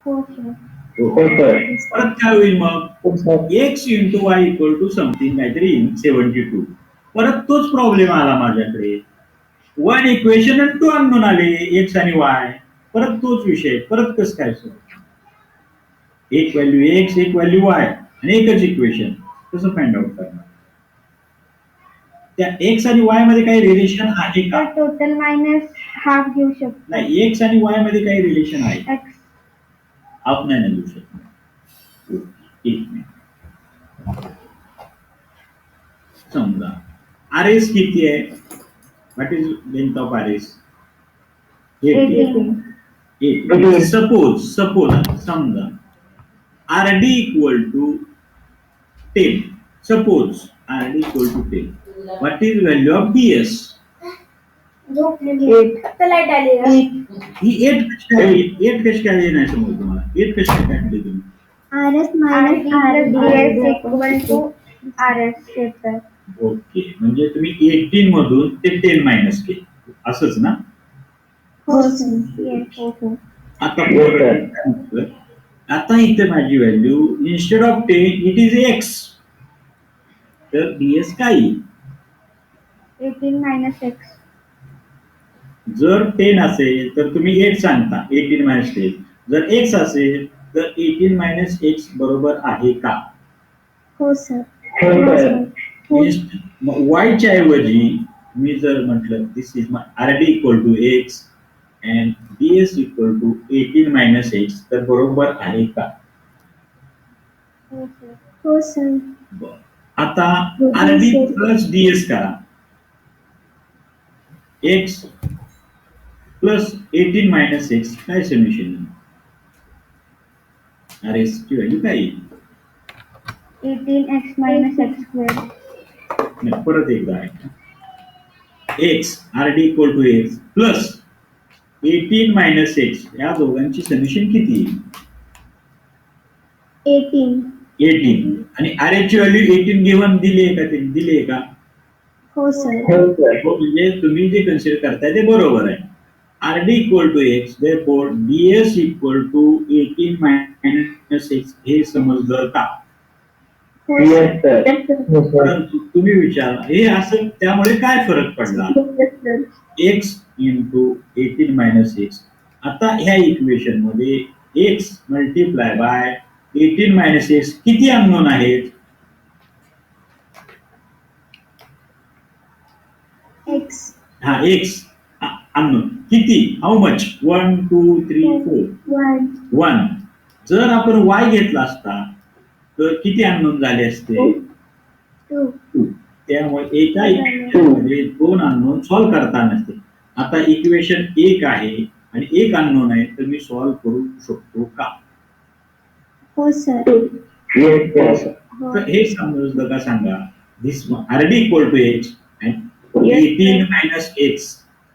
हो सर. हो सर. परत काय होईल मग X into Y equal to something काहीतरी 72. परत तोच प्रॉब्लेम आला माझ्याकडे. वन इक्वेशन आणि टू अननोन आले एक्स आणि वाय. परत तोच विषय परत कसं काय सर? एक व्हॅल्यू एक्स एक व्हॅल्यू वाय आणि एकच इक्वेशन कसं फाइंड आउट करणार? त्या एक्स आणि वाय मध्ये काही रिलेशन आहे का? तर टोटल मायनस हाफ घेऊ शकतो. नाही, एक्स आणि वाय मध्ये काही रिलेशन आहे? एक्स. हाफ नाही ना घेऊ शकत. एक मिनिट. समजा आर एस किती आहे? What is length of R S? 18. Suppose समजा R D equal to 10. Suppose R equal to 10. What is value of DS? झोपलेली. 8. आता लाईट आली का? ही 8 कशी काय आली? 8 कशी काय आली नाही समजलं तुम्हाला. 8 कशी काय काढली तुम्ही? RS minus RD equal to RS sir. Okay, म्हणजे तुम्ही 18 मधून ते 10 मायनस केले असंच ना? हो सर. येस. हो. आता बरोबर. आता इथे माझी value instead of 10 it is x. तर DS काय येईल? 18 minus x. जर 10 असेल तर तुम्ही 8 सांगता 18 मायनस 10. जर x असेल तर 18 मायनस x बरोबर आहे का? हो सर. हो सर. y च्या ऐवजी मी जर म्हटलं this is my R D equal to X and ds equal to 18 minus x तर बरोबर आहे का? हो सर. आता आर डी प्लस ds करा. x प्लस 18 मायनस x काय सोल्युशन? आर एस ची व्हॅल्यू काय येईल? 18x minus x square. नाही, परत एकदा आहे. X R D equal to X plus 18 minus X या दोघांची सोल्युशन किती येईल? 18 आणि आर एच ची व्हॅल्यू 18 गिव्हन दिली आहे का? ते दिली आहे का? हो सर. म्हणजे तुम्ही जे कन्सिडर करताय ते बरोबर आहे. R D equal to X therefore DS equal to 18 minus X हे समजलं का? परंतु तुम्ही विचार हे असं त्यामुळे काय फरक पडला? X into 18 minus x. आता ह्या इक्वेशन मध्ये x multiply by 18 minus x किती अननोन आहेत? X. हा एक्स अननोन किती? How much? 1 2 3 4. 1. जर आपण वाय घेतला असता तर किती अननोन झाले असते? 2. त्यामुळे एका इक्वेशन मध्ये 2 अननोन सॉल्व्ह करता नसते. आता इक्वेशन 1 आहे आणि 1 अननोन आहे तर मी सॉल्व्ह करू शकतो का? हो सर. तर हे समजलं का सांगा? This R D equal to X and 18 minus X.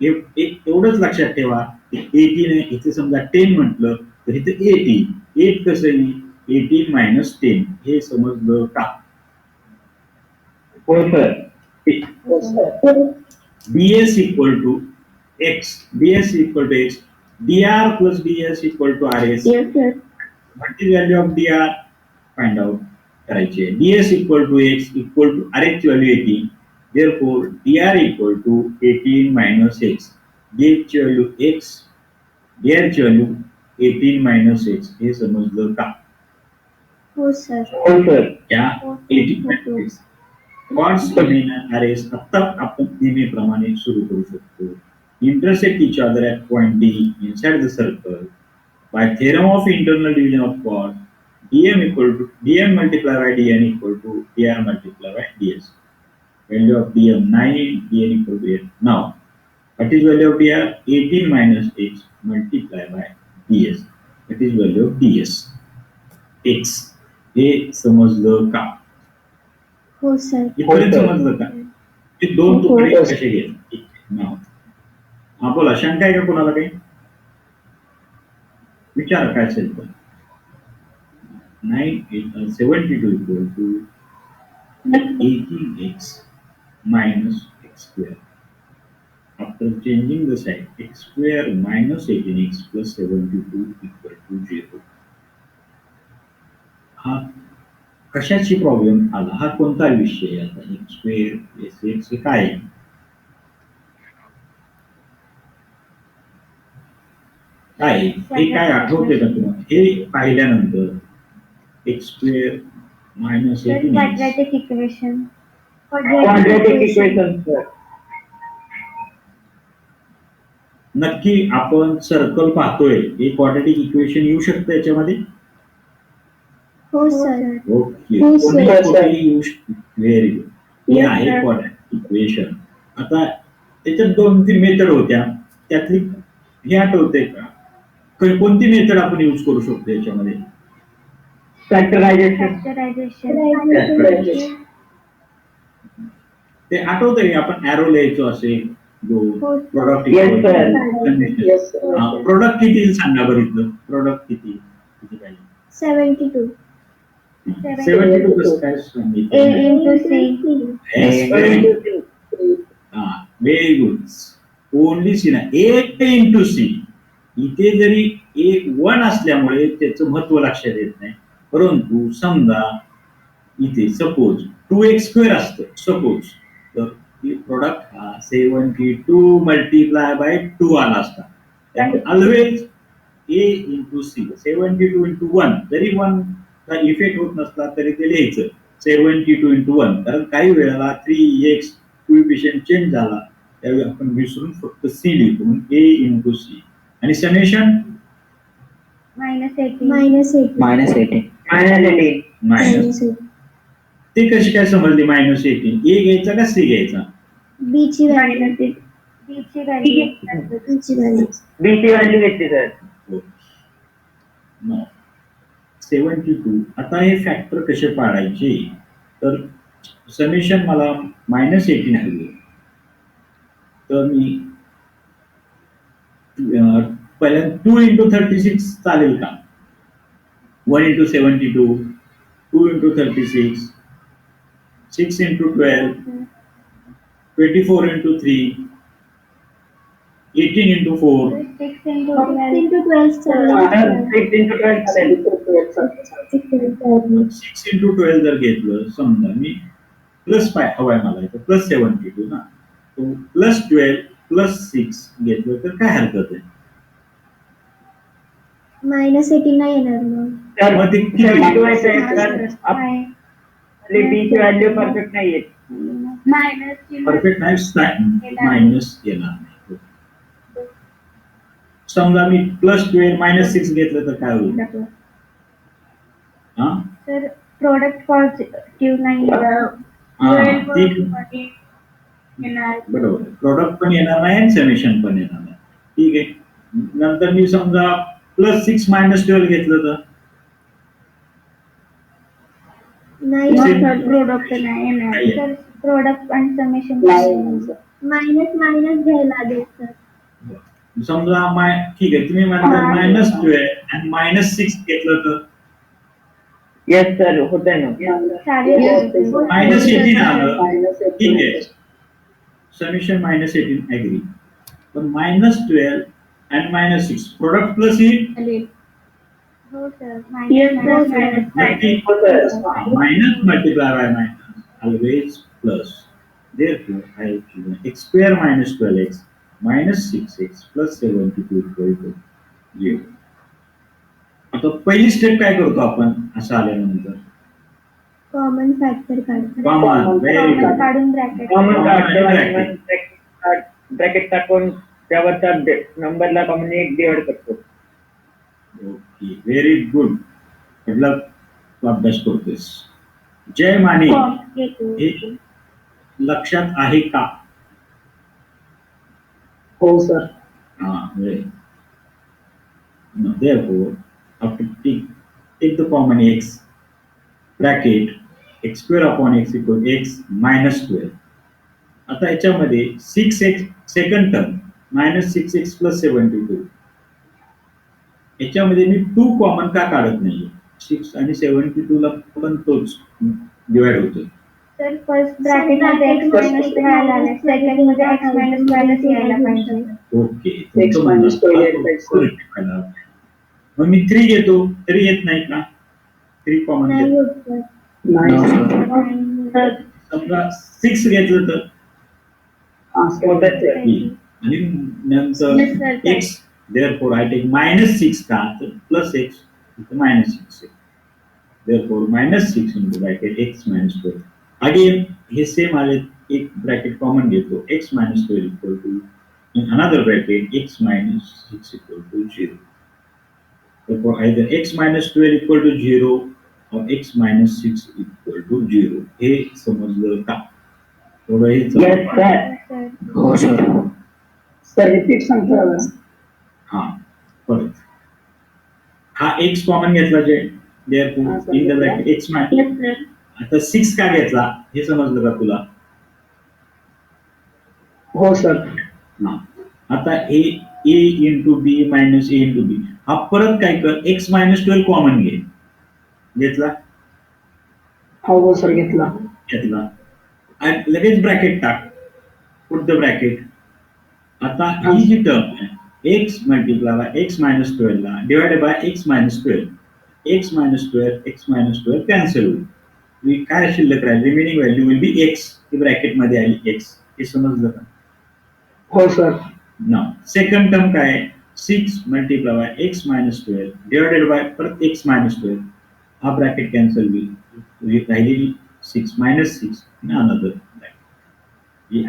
एवढंच लक्षात ठेवा. 18 आहे इथे समजा 10 म्हटलं तर इथे 18. 8 कसं येईल? 18 मायनस 10 हे समजलं का? हो sir. ds equal to x. ds equal to x. dr plus ds equal to rs. Yes sir. What is value of dr? Find out. करायची आहे. ds equal to x equal to rh ची value 18. Therefore dr equal to 18 minus x. ds ची value x. dr ची value 18 minus x हे समजलं का? हो सर. हो सर. या 18 Chords in arrays आता आपण नेहमीप्रमाणे सुरू करू शकतो. Intersect each other at point D inside the circle. By theorem of internal division of chords, dm equal to dm multiplied by dn equal to dr multiplied by ds. Value of dm 9, dn equal to 8. Now, what is value of dr? 18 minus x multiplied by ds. That is value of ds. x. हे समजलं का? हो sir. इथपर्यंत समजलं का? ते दोन तुकडे कसे घेत? हा बोला, शंका आहे का कोणाला काही? विचारा काय असेल तर. 72 equal to 18x minus x square. After changing the sign, x square minus 18x plus 72 equal to 0. हा कशाची प्रॉब्लेम आला, हा कोणता विषय आता एक्स स्क्वेअर एस एक्स हे काय आहे? काय आहे? हे काय आठवते का तुम्हाला? हे पाहिल्यानंतर x square minus quadratic equation. Quadratic equation sir. नक्की आपण सर्कल पाहतोय, हे क्वाड्रॅटिक इक्वेशन येऊ शकतं याच्यामध्ये. हो सर. ओके, हो, sir. कोणतेही येऊ शकते. Very good. हे Yes, आहे sir. Quadratic equation. आता त्याच्यात 2-3 मेथड होत्या, त्यातली हे आठवते का? कोणती मेथड आपण यूज करू शकतो याच्यामध्ये? फॅक्टरायझेशन. ते आठवतंय का आपण ॲरो लिहायचो असे जो हो, product Yes, sir. Yes, sir. Product किती सांगा बरं इथलं? प्रोडक्ट किती पाहिजे? 72. 72 कसं काय A सांगितलं? into C. Very good. Only C ना, ए इंटू सी. इथे जरी एक 1 असल्यामुळे त्याचं महत्व लक्षात येत नाही, परंतु समजा इथे सपोज 2x² असतं सपोज, तर प्रोडक्ट हा 72 मल्टिप्लाय बाय 2 आला असता. Always A into C. 72 into 1 जरी 1 चा इफेक्ट होत नसला तरी ते लिहायचं 72 इंटू 1, कारण काही वेळेला 3x कोएफिशियंट चेंज झाला त्यावेळी आपण विसरून फक्त सी लिहितो, म्हणून ए इंटू सी. आणि समेशन -18. मायनस. ते कशी काय समजली -18? ए घ्यायचा का सी घ्यायचा? B ची व्हॅल्यू. बी ची व्हॅल्यू घेतली सर. 72. आता हे फॅक्टर कसे पाडायचे? तर समेशन मला -18 हवी, तर मी पहिल्यांदा 2 इंटू 36 चालेल का? 1 into 72, 2 into 36, 6 into 12, 24 into 3, 18 into 4. 6 into 12 6 into 12 चालेल. 6 इंटू 12 जर घेतलं, समजा मी प्लस हवाय मला इथं +72 ना, तो +12 +6 घेतलं तर काय हरकत आहे? -18 नाही येणार मग. तर मग ते किती? बी ची व्हॅल्यू परफेक्ट नाही येत. परफेक्ट नाही, मायनस येणार नाही. समजा मी +12 -6 घेतलं तर काय होईल? हा, तर प्रोडक्ट पॉझिटिव्ह नाही बरोबर. प्रोडक्ट पण येणार नाही आणि समेशन पण येणार नाही. ठीक आहे. नंतर मी समजा +6 -12 घेतलं तर नाही. प्रोडक्ट नाही येणार. तर प्रोडक्ट आणि समेशन मायनस घ्यायला लागेल सर. समजा ठीक आहे, तुम्ही म्हणता -12 आणि -6 घेतलं तर येस सर, होत आहे ना. -18 आलं, ठीक आहे. Summation -18 agree. पण -12 आणि -6 प्रोडक्ट प्लस येईल. हो सर. नक्की minus multiply by minus always plus. Therefore, I have chosen x² - 12x -6x + 72 = 0. आता पहिली स्टेप काय करतो आपण असं आल्यानंतर? कॉमन फॅक्टर काढतो. कॉमन. Very good. काढून ब्रॅकेट. ब्रॅकेट टाकून त्यावरच्या नंबरला कॉमन 1 डिवाइड करतो. Okay, very good. म्हटलं तू अभ्यास करतोस. जय माने, हे लक्षात आहे का? हो sir. Therefore, after take the common x, bracket x² upon x = x -12. आता याच्यामध्ये 6x सेकंड टर्म -6x + 72. याच्यामध्ये मी 2 कॉमन का काढत नाही? 6 आणि 72 ला पण तोच डिवाइड होतो. तर फर्स्ट ब्रॅकेट मध्ये x - 12 आले, सेकंड मध्ये x - 12 यायला पाहिजे. ओके, X - 12 मग मी 3 घेतो तरी येत नाही का? 3 कॉमन नाही घेतलं होत सर. नाही सर. सर. समजा 6 घेतलं तर होतात सर. आणि नंतर Yes, sir. x therefore I take -6 का तर प्लस x इथं -6 आहे. therefore -6 into bracket x - 12 again हे सेम आले एक ब्रॅकेट कॉमन घेतो x - 12 equal to in another bracket x - 6 equal to 0. therefore either x - 12 equal to 0 or x - 6 equal to 0. हे समजलं का? थोडं हे Yes, sir. सर. हो सर. सर रिपीट सांगता का? हा परत हा x कॉमन घेतला जे हा, therefore सर, in the घेतला. bracket x - Yes, sir. आता 6 का घेतला हे समजलं का तुला? हो सर. हा आता a into b minus a into b हा परत काय कर x - 12 कॉमन घे घेतला हो सर घेतला. घेतला आणि लगेच ब्रॅकेट टाक पुट द ब्रॅकेट आता ही जी टर्म आहे x मल्टिप्लाय बाय x - 12 ला divided by x - 12 x - 12 x - 12 cancel होईल मी काय शिल्लक राहील remaining value will be x he bracket मध्ये आली x हे समजलं का? हो सर. ना सेकंड टर्म काय आहे 6 multiply by x - 12 divided by परत x - 12 हा ब्रॅकेट कॅन्सल होईल राहिलेली 6 -6 आणि अनदर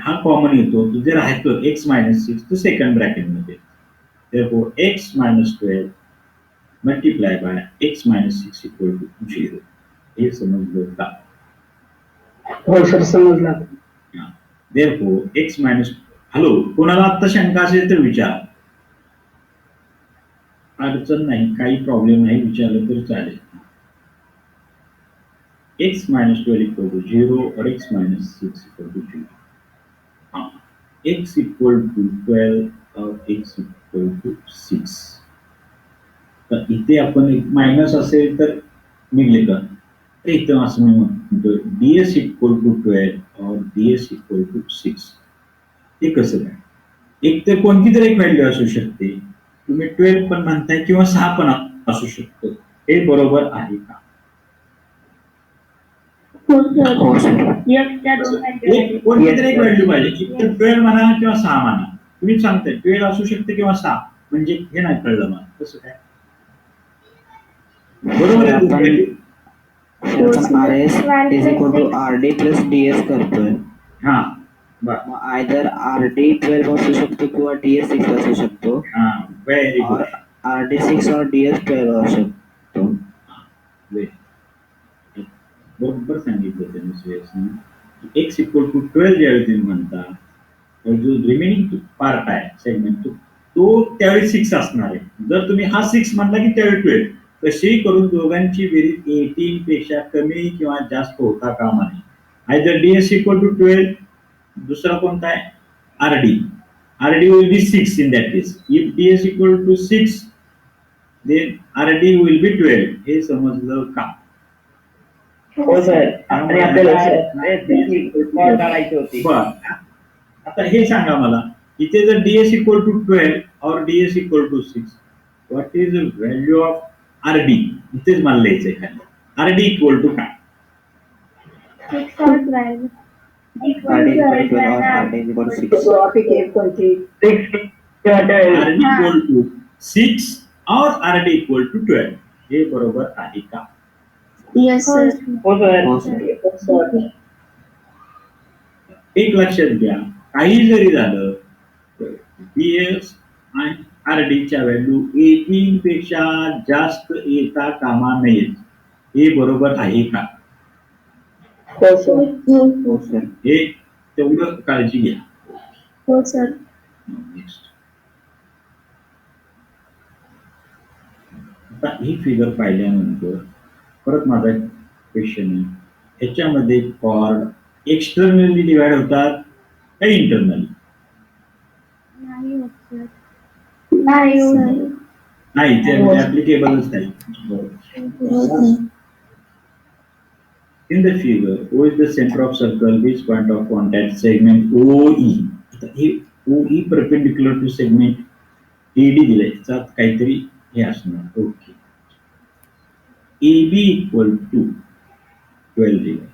हा कॉमन येतो की जर राहतो x - 6 तो सेकंड ब्रॅकेट मध्ये therefore x - 12 multiply by x - 6 equal to 0. हे समजलं का? हो सर समजला. therefore x minus हॅलो कोणाला आता शंका असेल तर विचार अडचण नाही काही प्रॉब्लेम नाही विचारलं तर चालेल x - 12 equal to 0 or x - 6 equal to 0. x equal to 12 or x equal to 6 तर इथे आपण एक मायनस असेल तर निघले का तर इथं असं मी म्हणतो ds equal to 12 or ds equal to 6 हे कसं काय एक तर कोणती तरी एक व्हॅल्यू असू शकते तुम्ही 12 पण म्हणताय किंवा 6 पण असू शकतो हे बरोबर आहे का? हो सर. हो सर. Xच्या दोन व्हॅल्यू एक आहेत. कोणती तरी एक व्हॅल्यू पाहिजे एक तर 12 म्हणा किंवा 6 म्हणा तुम्ही सांगताय 12 असू शकते किंवा 6 म्हणजे हे नाही कळलं मला कसं काय बरोबर आहे तुमचं value? आपण RS is equal to RD plus DS करतोय हा बर मग आयदर RD 12 असू शकतो किंवा DS 6 असू शकतो हा व्हेरी गुड और RD 6 और DS 12 असू शकतो. बरोबर सांगितलं त्यांनी सुयशने x इक्वल टू 12 ज्यावेळी तुम्ही म्हणता तर जो रिमेनिंग पार्ट आहे सेगमेंट तो त्यावेळी 6 असणार आहे जर तुम्ही हा 6 म्हणला की त्यावेळी 12 कशीही करून दोघांची बेरीज 18 पेक्षा कमी किंवा जास्त होता कामा नये आयदर ds इक्वल टू 12 दुसरा कोणता आहे RD will be 6 in that case if ds equal to 6 then RD will be 12 हे समजलं का? हो सर. आणि आपल्याला काढायची होती. बर आता हे सांगा मला इथे जर ds equal to 12 or ds equal to 6 what is the value of RD इथेच मला लिहायचंय खाली RD equal to काय? 6 or 12. RD is equal to 12 or RD is equal to 6. Topic 1.3. 6 किंवा 12. RD equal to 6 or RD equal to 12 हे बरोबर आहे का? Yes, sir. हो सर. हो सर. सर एक लक्षात घ्या काही जरी झालं ds आणि RDच्या व्हॅल्यू 18 पेक्षा जास्त येता कामा नयेत हे बरोबर आहे का? हो सर. हो सर. हे तेवढं काळजी घ्या. हो सर. नेक्स्ट आता ही फिगर पाहिल्यानंतर परत माझा क्वेश्चन आहे ह्याच्यामध्ये कॉर्ड एक्सटर्नली डिवाइड होतात का इंटरनली? नाही होत सर. नाही होत. नाही ते ऍप्लिकेबलच नाही. होत नाही. In the figure, O is the center of circle, which point of contact segment OE. आता हे OE perpendicular to segment AD दिलंय त्यात काहीतरी हे असणार okay AB equal to 12 here.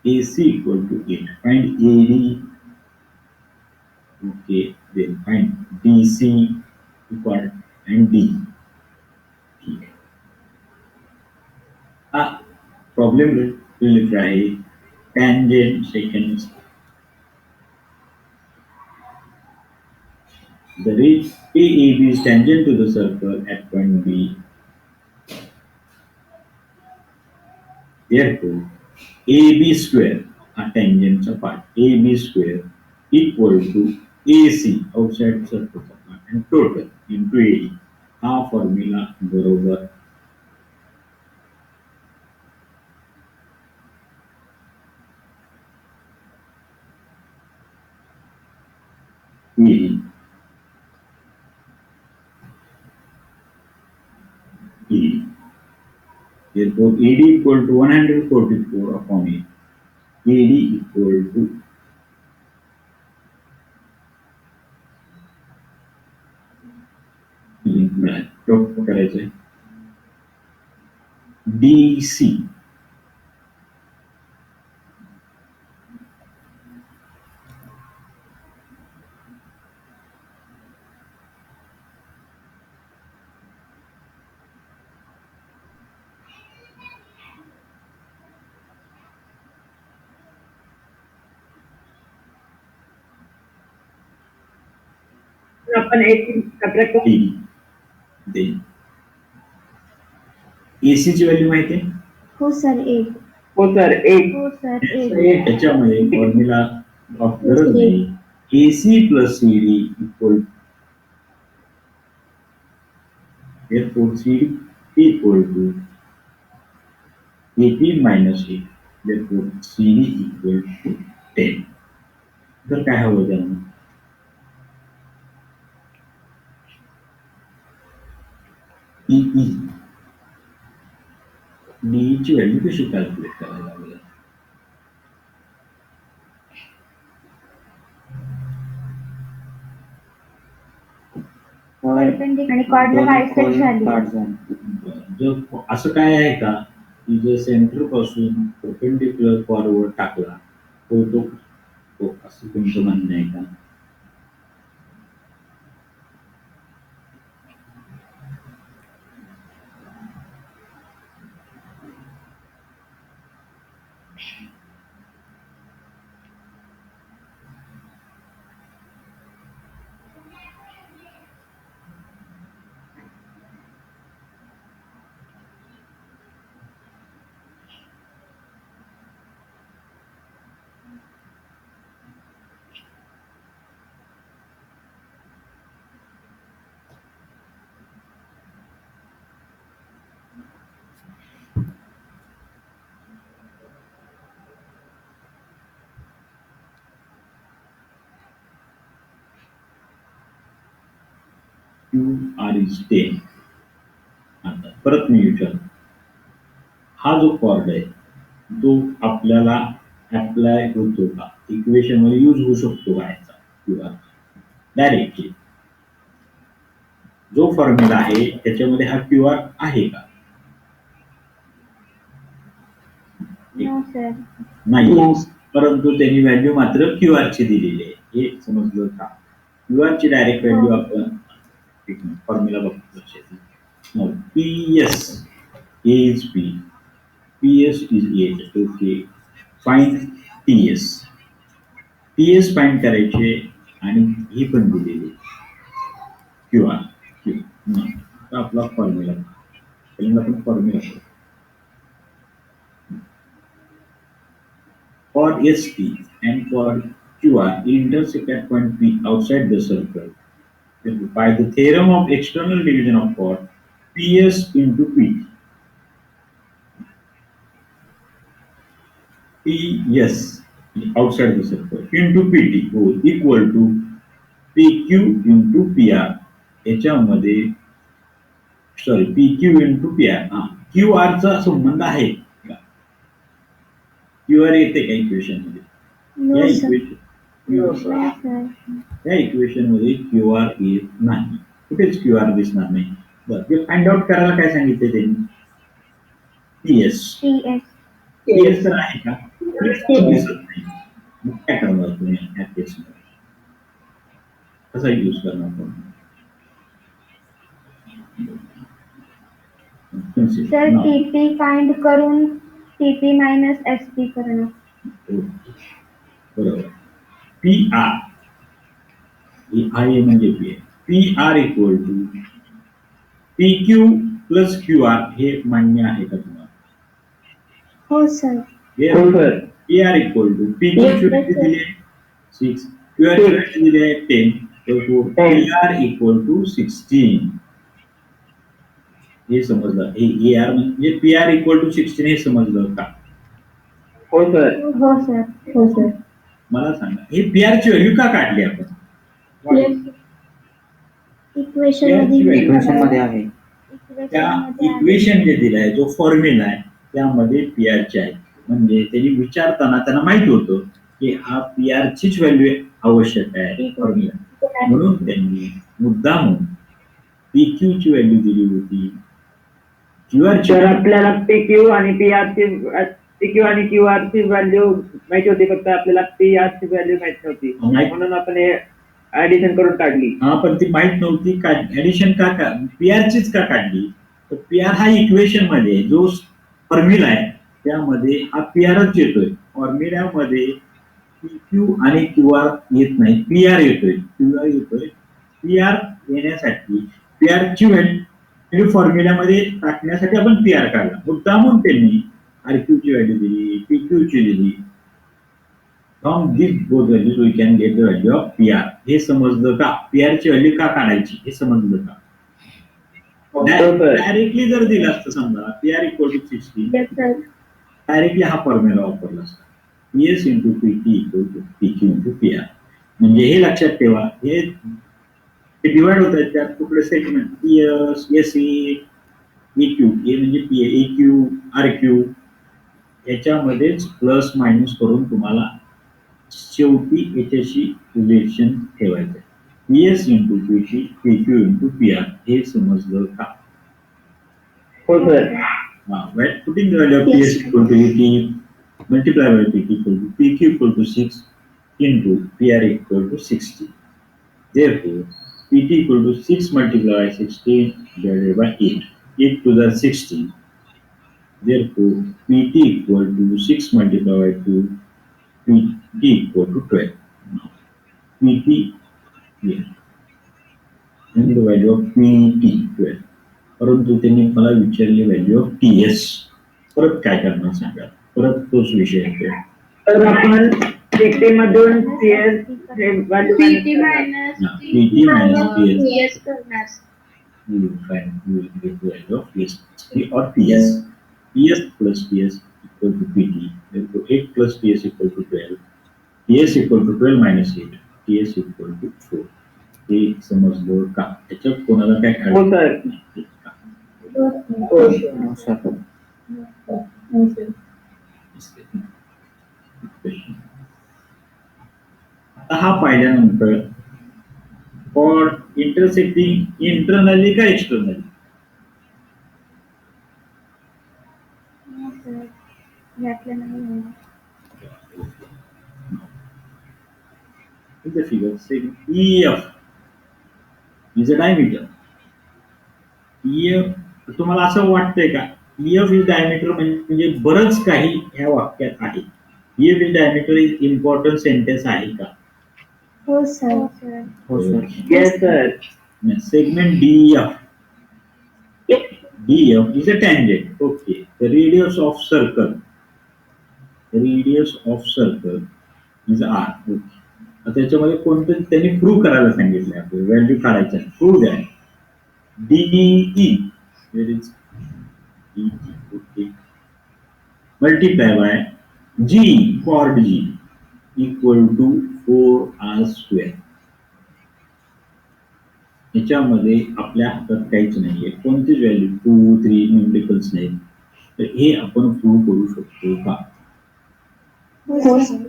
AC equal to 8. Find AD. Okay, then find DC equal and D. Ah, problem will try tangent seconds. The ray AAB is tangent to the circle at point B. Therefore, AB square are tangents apart. AB square equal to AC outside circle apart and total into AD. हा formula बरोबर येईल. Therefore, AD equal to 144 upon 8. AD equal to करायचं आहे DC आपण 18 subtract करू. AD. Then AC ची value माहिती आहे हो सर 8. हो सर 8. हो सर 8. त्याच्यामध्ये फॉर्म्युला गरज नाही. AC plus CD equal therefore CD equal to AP minus 8. Therefore CD equal to 10. तर काय हवं त्यांना EE D ची व्हॅल्यू कशी कॅल्क्युलेट करायला लागेल आणि कॉर्डला बायसेक्ट झाली. जर असं काय आहे का की जर सेंटर पासून परपेंडिक्युलर फॉरवर्ड टाकला तो असं तुमचं म्हणणं आहे का QR is 10. आता परत मी विचार हा जो कॉर्ड आहे तो आपल्याला अप्लाय होतो का इक्वेशन मध्ये यूज होऊ शकतो का याचा QR डायरेक्टली जो फॉर्म्युला आहे त्याच्यामध्ये हा QR आहे का नाही परंतु त्यांनी व्हॅल्यू मात्र QR ची दिलेली आहे हे समजलं का QR ची डायरेक्ट व्हॅल्यू आपण फॉर्म्युला बघतो PS A is P PS is 8 okay find TS find करायचे आणि ही पण दिलेली QR तर आपला फॉर्म्युला पहिल्यांदा आपण formula for ST and for QR intersect at point P outside the circle. By the theorem of external division of chord, PS into PT. PS outside the circle into PT equal to PQ into PR. याच्यामध्ये sorry PQ into PR. QR चा संबंध आहे का QR येते का equation मध्ये या equation मध्ये QR येत नाही कुठेच QR दिसणार नाही बरं ते फाइंड आउट करायला काय सांगितले त्यांनी टीएस TS. टीएस तर आहे का? टीएस तर दिसत नाही. मग काय करणार तुम्ही या केसमध्ये? कसा यूज करणार आपण? सर TP फाइंड करून TP मायनस SP करणं. बरोबर. पी आर म्हणजे P R equal to P Q plus Q R हे मान्य आहे का तुम्हाला? हो सर. हो सर. P R equal to P Q ची व्हॅल्यू दिली आहे 6, क्यू आर ची व्हॅल्यू दिली आहे 10, पी आर इक्वल टू 16. हे समजलं? ए आर म्हणजे पी आर इक्वल टू 16 हे समजलं का? हो सर. हो सर. हो सर. मला सांगा हे पी आर ची व्हॅल्यू का काढली आपण? इक्वेशन मध्ये आहे. त्या इक्वेशन जे दिलंय जो फॉर्म्युला आहे त्यामध्ये पी आर ची आहे. म्हणजे त्यांनी विचारताना त्यांना माहित होतं की हा पी आर चीच व्हॅल्यू आवश्यक आहे फॉर्म्युला, म्हणून त्यांनी मुद्दाम पी क्यू ची व्हॅल्यू दिली होती. क्यू आर ची तर आपल्याला PQ आणि PR ची PQ आणि QR ची व्हॅल्यू माहिती होती, फक्त आपल्याला PR ची व्हॅल्यू माहित नव्हती, म्हणून आपण हे ऍडिशन करून काढली. हा, पण ती माहित नव्हती का ऍडिशन का पी आर चीच का काढली? तर पी आर हा इक्वेशन मध्ये जो फॉर्म्युला आहे त्यामध्ये हा पी आरच येतोय. फॉर्म्युल्यामध्ये PQ आणि QR येत नाही, पी आर येतोय. QR येतोय. पी आर येण्यासाठी पी आर ची व्हॅल्यू फॉर्म्युल्यामध्ये टाकण्यासाठी आपण पी आर काढला. मुद्दामून त्यांनी RQ ची व्हॅल्यू दिली, PQ ची दिली. From this both values we can get the value of P R. हे समजलं का? पी आर ची व्हॅल्यू का काढायची हे समजलं का? डायरेक्टली जर दिलं असतं समजा P R equal to 16, directly हा फॉर्म्युला वापरला असता, PS into PT equal to PQ into PR. म्हणजे हे लक्षात ठेवा, हे डिवाइड होत आहेत त्यात कुठले सेगमेंट PS, SE, EQ. हे म्हणजे EQ, RQ याच्यामध्येच प्लस मायनस करून तुम्हाला शेवटी याच्याशी रिलेशन ठेवायचं. PS into PT, PQ into PR. हे समजलं का? हो sir. By putting the value of PS equal to 18 multiplied by PT equal to PQ equal to 6 into PR equal to 60. Therefore, PT equal to 6 multiplied by 16 divided by 8. 8 to the 16. Therefore, PT equal to 6 multiplied by 2. PT equal to 12. Now, PT here. And the value of PT 12. परंतु त्यांनी मला विचारली value of TS. परत काय करणार सांगा? परत तोच विषय येतो. तर आपण PT मधून CS हे value PT minus PT minus PS करणार. you will find you will get the value of PS or PS. PS plus PS equal to PT. Therefore, 8 plus PS equal to 12. PS equal to 12 minus 8. PS equal to 4. हे समजलं का? त्याच्यात कोणाला काय हो sir. No, sir. आता हा पाहिल्यानंतर फॉर इंटरसेक्टिंग इंटरनली का externally? In the figure, say EF is a diameter. EF तुम्हाला असं वाटतंय का EF इज डायमीटर म्हणजे बरंच काही ह्या वाक्यात आहे? EF is diameter is important sentence आहे का? हो सर. हो sir. Yes sir. Segment DEF. DEF is a tangent. Okay. The radius of circle. The radius of circle is R. Okay. आता त्याच्यामध्ये कोणतं त्यांनी प्रूव्ह करायला सांगितलं आपल्याला व्हॅल्यू काढायचं. प्रूव्ह द्या. DE where is DE? Okay. Multiply by G, chord G equal to 4R square. याच्यामध्ये आपल्या हातात काहीच नाहीये, कोणतीच व्हॅल्यू 2, 3 न्यूमेरिकल्स नाहीत. तर हे आपण प्रूव्ह करू शकतो का? हो सर.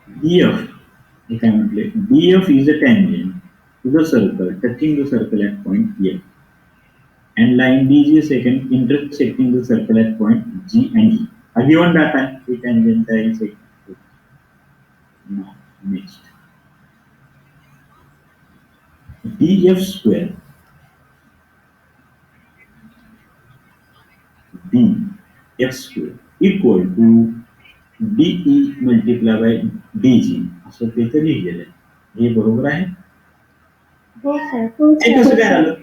DF हे काय म्हटले? DF is a tangent to the circle touching the circle at point F. and line DG is second intersecting the circle at point G and E. Given data, the tangent is now next. DF square equal to DE multiplied by DG असं ते इथं लिहिलेलं आहे. हे बरोबर आहे? हो sir. हे कसं काय आलं?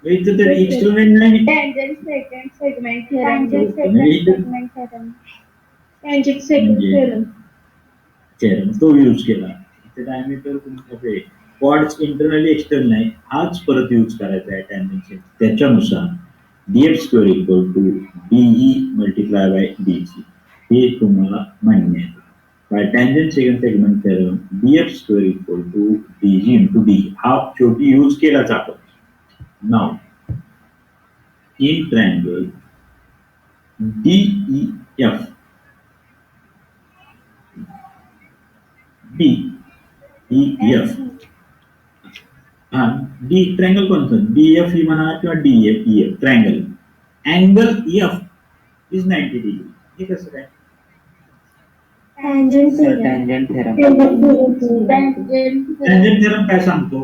इथं तर एक्सपेरिमेंट नाही. Tangent second segment theorem. Tangent second theorem. Theorem तो यूज केला. इथे डायमीटर तुमच्याकडे कॉर्ड्स इंटरनली एक्सटर्नल आहे, हाच परत यूज करायचा आहे टॅन्जंट. त्याच्यानुसार DF square equal to DE multiply by DG हे तुम्हाला मान्य आहे. By tangent second segment theorem DF square equal to DG into D हा शेवटी यूज केलाच आपण. नाव in triangle DEF हा डी ट्रायंगल कोणतं DF ही म्हणा किंवा DF EF triangle angle EF is 90 degree. हे कसं काय? Tangent theorem. Tangent theorem. Tangent theorem काय सांगतो?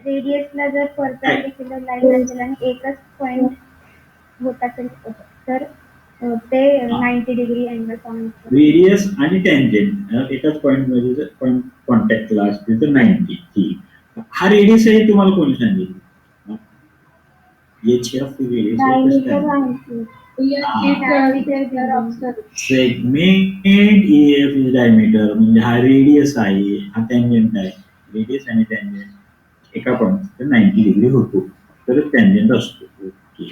रेडियसला जर परपेंडिक्युलर लाईन असेल आणि एकच पॉइंट होत असेल तर ते 90 डिग्री अँगल फॉर्म करतो. रेडियस आणि टॅन्जंट एकाच पॉइंट मध्ये जर पॉइंट कॉन्टॅक्टला असतील तर 90. ठीक. हा रेडियस आहे तुम्हाला कोणी सांगितलं? HF radius segment EF is diameter म्हणजे हा रेडियस आहे, हा टॅन्जंट आहे. रेडियस आणि टॅन्जंट एका पॉइंट 90 डिग्री होतो तर टॅन्जंट असतो. ओके.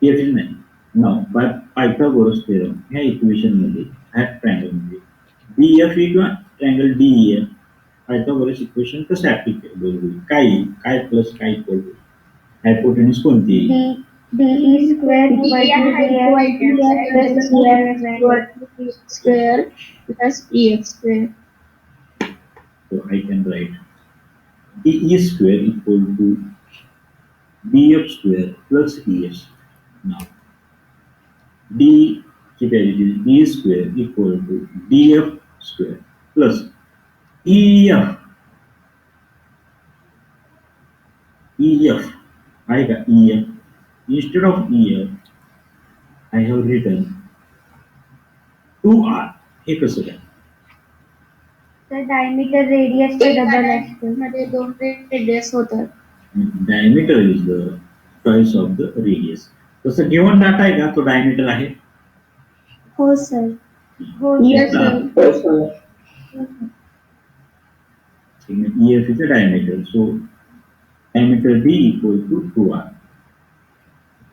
EF इज नाही. नाव बाय पायथागोरस थेरम ह्या इक्वेशन मध्ये ह्या ट्रायंगल मध्ये BF किंवा ट्रायंगल DEF पायथागोरस इक्वेशन कसं ऍप्लिकेबल होईल? काय प्लस काय इक्वल टू हायपोटेन्यूस कोणती? DE square square plus EF square. So I can write DE square equal to DF square plus EF. Now D की value is D square equal to DF square plus EF. I got EF. Instead of EF, I have written 2R. हे कसं काय? तर diameter रेडियसचे double असते मध्ये दोन radius होतात. Diameter is the choice of the radius. तसं गिवन डाटा आहे का तो डायमीटर आहे? हो सर. हो Yes, sir. EF is a diameter, so diameter D equal to 2R.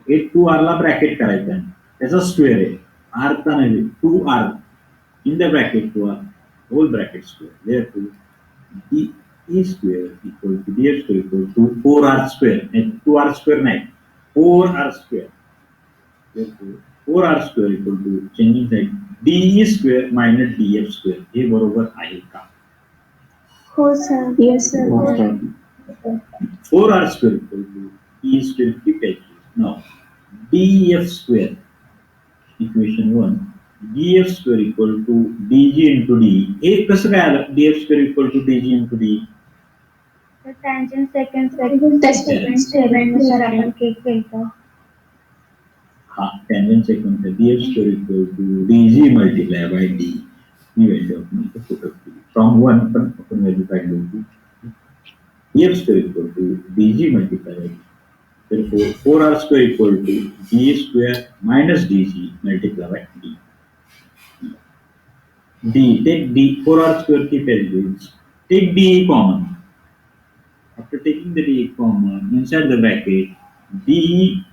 हे 2R ला ब्रॅकेट करायचा आहे, त्याचा स्क्वेअर आहे, R चा नाही, 2R in the bracket 2R whole bracket square. Therefore DE square equal to DF square equal to 4R square. 2R square नाही, 4R square. Therefore 4R square equal to changing side DE square minus DF square. हे बरोबर आहे का? हो sir. Yes, sir. 4R square equal to E square equal. Now DF square equation 1 DF square equal to DG into D. हे कसं काय आलं? DF square equal to DG into D. तर टॅन्जंट सेकंड सेगमेंट नुसार आपण cake केलतो. हा tangent second DF square equal to DG multiplied by D. He value आपण इथे पुट अप केली. फ्रॉम 1 पण आपण व्हॅल्यू काढली होती. DF square equal to DG multiplied by D. Therefore 4R square equal to DE square minus DG multiplied by D. D, take D, 4R square keep values. Take DE common. After taking the DE common, inside the bracket, DE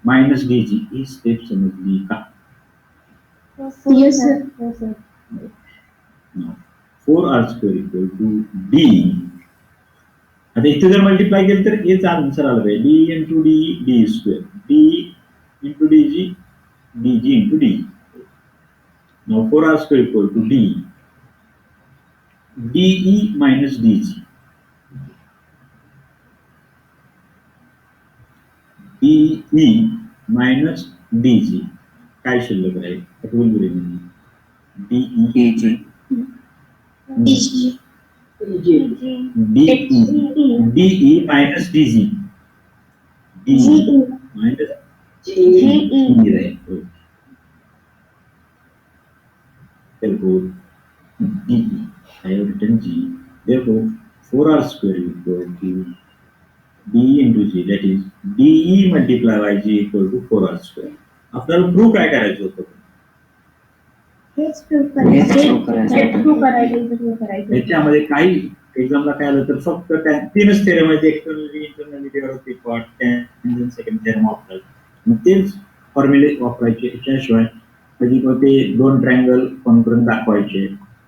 minus DG is step समजली का? Yes, sir. Now, 4R square equal to D. आता इथे जर multiply केलं तर हेच answer आलं पाहिजे. D into D, D square. D into DG, DG into D. Now 4R square equal to D. DE minus DG. DE minus DG काय शिल्लक राहील? What will be remaining? DE EG. जी DE minus DG. DE minus GE. right. Okay. Therefore, DE, I have written G. Therefore, 4R square is equal to DE into G. That is, DE multiply by G equal to 4R square. आपल्याला prove काय करायचं होतं? हेच proof हेच prove करायचं. याच्यामध्ये काही एक्झामला काय आलं तर फक्त तीनच थेरम आहेत, externally internally develop part tangent second theorem वापरायचे. मग तेच फॉर्म्युले वापरायचे. याच्याशिवाय कधी ते दोन ट्रायंगल कॉन्फरन्स दाखवायचे.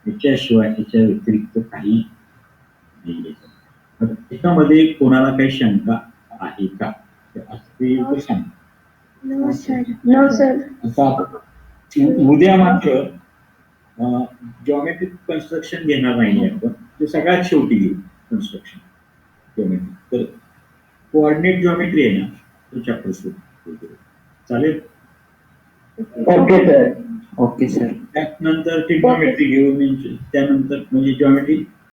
याच्याशिवाय याच्या व्यतिरिक्त काही नाही. आता त्याच्यामध्ये कोणाला काही शंका आहे का? असतील तर सांगा. No sir. आता उद्या मात्र जॉमेट्रिक कन्स्ट्रक्शन घेणार नाही आपण, ते सगळ्यात शेवटी घेऊ. कन्स्ट्रक्शन जॉमेट्रिक, तर कोऑर्डिनेट जॉमेट्री आहे ना, तो चॅप्टर सुरू चालेल. Okay sir. Okay, sir. त्यानंतर ट्रिग्नोमेट्री घेऊ, त्यानंतर म्हणजे जॉमेट्री